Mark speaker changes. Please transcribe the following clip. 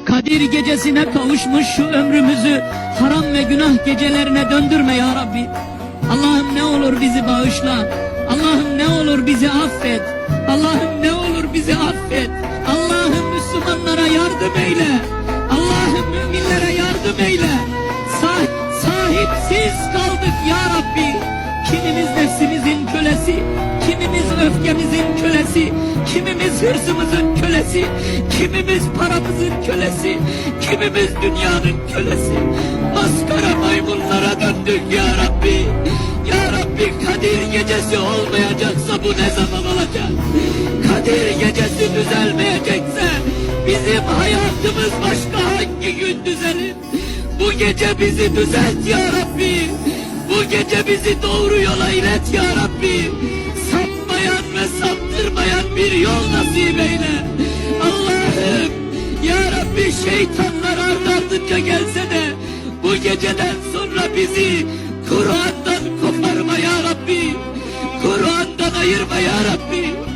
Speaker 1: Kadir gecesine kavuşmuş şu ömrümüzü haram ve günah gecelerine döndürme ya Rabbi. Allah'ım ne olur bizi bağışla. Allah'ım ne olur bizi affet. Allah'ım ne olur bizi affet. Allah'ım Müslümanlara yardım eyle. Allah'ım müminlere yardım eyle. Sahipsiz kaldık ya Rabbi. Kimimiz nefsimizin kölesi, kimimiz öfkemizin kölesi, kimimiz hırsımızın kölesi, kimimiz paramızın kölesi, kimimiz dünyanın kölesi. Maskara maymunlara döndük ya Rabbi. Ya Rabbi, Kadir gecesi olmayacaksa bu ne zaman olacak? Kadir gecesi düzelmeyecekse bizim hayatımız başka hangi gün düzelir? Bu gece bizi düzelt ya Rabbi. Bu gece bizi doğru yola ilet ya Rabbi. Sapmayan ve saptırmayan bir yol nasip eyle. Allah'ım ya Rabbi, şeytanlar ardınca gelse de bu geceden sonra bizi Kur'an'dan koparma ya Rabbi. Kur'an'dan ayırma ya Rabbi.